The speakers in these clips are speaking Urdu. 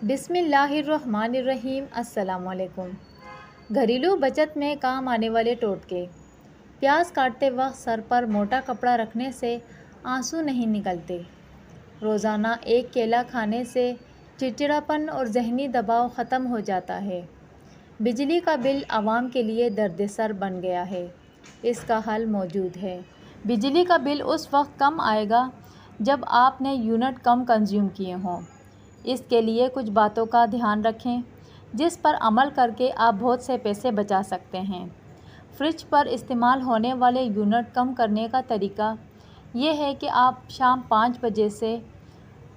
بسم اللہ الرحمن الرحیم۔ السلام علیکم۔ گھریلو بچت میں کام آنے والے ٹوٹکے۔ پیاز کاٹتے وقت سر پر موٹا کپڑا رکھنے سے آنسو نہیں نکلتے۔ روزانہ ایک کیلا کھانے سے چڑچڑاپن اور ذہنی دباؤ ختم ہو جاتا ہے۔ بجلی کا بل عوام کے لیے درد سر بن گیا ہے۔ اس کا حل موجود ہے۔ بجلی کا بل اس وقت کم آئے گا جب آپ نے یونٹ کم کنزیوم کیے ہوں۔ اس کے لیے کچھ باتوں کا دھیان رکھیں جس پر عمل کر کے آپ بہت سے پیسے بچا سکتے ہیں۔ فریج پر استعمال ہونے والے یونٹ کم کرنے کا طریقہ یہ ہے کہ آپ شام 5 بجے سے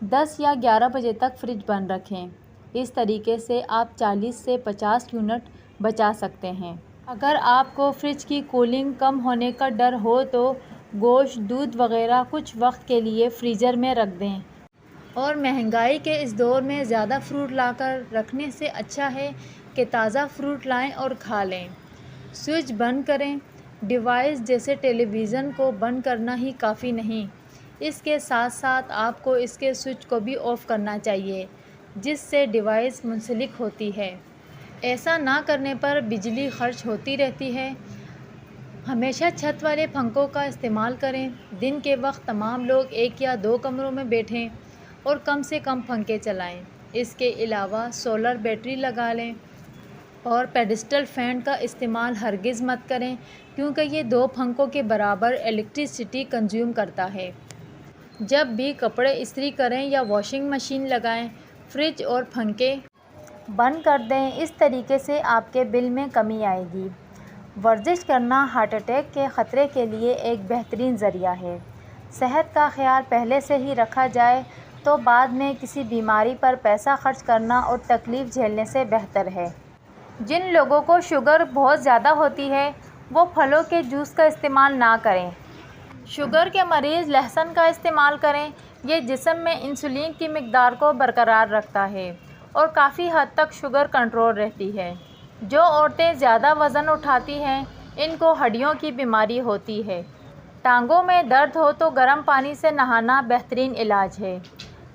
10 یا 11 بجے تک فریج بند رکھیں۔ اس طریقے سے آپ 40 سے 50 یونٹ بچا سکتے ہیں۔ اگر آپ کو فریج کی کولنگ کم ہونے کا ڈر ہو تو گوشت، دودھ وغیرہ کچھ وقت کے لیے فریزر میں رکھ دیں۔ اور مہنگائی کے اس دور میں زیادہ فروٹ لا کر رکھنے سے اچھا ہے کہ تازہ فروٹ لائیں اور کھا لیں۔ سوئچ بند کریں۔ ڈیوائس جیسے ٹیلی ویژن کو بند کرنا ہی کافی نہیں، اس کے ساتھ ساتھ آپ کو اس کے سوئچ کو بھی آف کرنا چاہیے جس سے ڈیوائس منسلک ہوتی ہے۔ ایسا نہ کرنے پر بجلی خرچ ہوتی رہتی ہے۔ ہمیشہ چھت والے پنکھوں کا استعمال کریں۔ دن کے وقت تمام لوگ 1 یا 2 کمروں میں بیٹھیں اور کم سے کم پنکھے چلائیں۔ اس کے علاوہ سولر بیٹری لگا لیں اور پیڈسٹل فین کا استعمال ہرگز مت کریں کیونکہ یہ 2 پنکھوں کے برابر الیکٹریسٹی کنزیوم کرتا ہے۔ جب بھی کپڑے استری کریں یا واشنگ مشین لگائیں، فریج اور پنکھے بند کر دیں۔ اس طریقے سے آپ کے بل میں کمی آئے گی۔ ورزش کرنا ہارٹ اٹیک کے خطرے کے لیے ایک بہترین ذریعہ ہے۔ صحت کا خیال پہلے سے ہی رکھا جائے تو بعد میں کسی بیماری پر پیسہ خرچ کرنا اور تکلیف جھیلنے سے بہتر ہے۔ جن لوگوں کو شوگر بہت زیادہ ہوتی ہے وہ پھلوں کے جوس کا استعمال نہ کریں۔ شوگر کے مریض لہسن کا استعمال کریں۔ یہ جسم میں انسولین کی مقدار کو برقرار رکھتا ہے اور کافی حد تک شوگر کنٹرول رہتی ہے۔ جو عورتیں زیادہ وزن اٹھاتی ہیں ان کو ہڈیوں کی بیماری ہوتی ہے۔ ٹانگوں میں درد ہو تو گرم پانی سے نہانا بہترین علاج ہے۔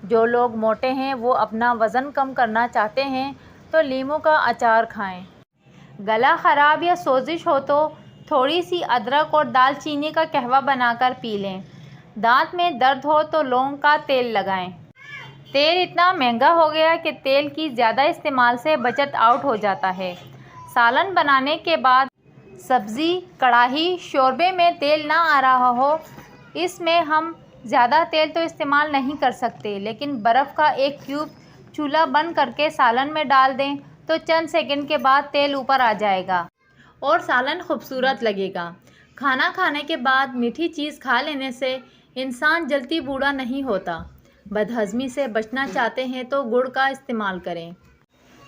جو لوگ موٹے ہیں وہ اپنا وزن کم کرنا چاہتے ہیں تو لیموں کا اچار کھائیں۔ گلا خراب یا سوزش ہو تو تھوڑی سی ادرک اور دال چینی کا قہوہ بنا کر پی لیں۔ دانت میں درد ہو تو لونگ کا تیل لگائیں۔ تیل اتنا مہنگا ہو گیا کہ تیل کی زیادہ استعمال سے بجٹ آؤٹ ہو جاتا ہے۔ سالن بنانے کے بعد سبزی، کڑاہی، شوربے میں تیل نہ آ رہا ہو، اس میں ہم زیادہ تیل تو استعمال نہیں کر سکتے لیکن برف کا ایک کیوب چولہا بند کر کے سالن میں ڈال دیں تو چند سیکنڈ کے بعد تیل اوپر آ جائے گا اور سالن خوبصورت لگے گا۔ کھانا کھانے کے بعد میٹھی چیز کھا لینے سے انسان جلدی بوڑھا نہیں ہوتا۔ بدہضمی سے بچنا چاہتے ہیں تو گڑ کا استعمال کریں۔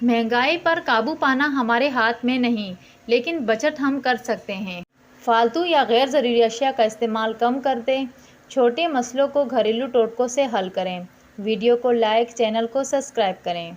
مہنگائی پر قابو پانا ہمارے ہاتھ میں نہیں لیکن بچت ہم کر سکتے ہیں۔ فالتو یا غیر ضروری اشیاء کا استعمال کم کر دیں۔ چھوٹے مسئلوں کو گھریلو ٹوٹکوں سے حل کریں۔ ویڈیو کو لائک، چینل کو سبسکرائب کریں۔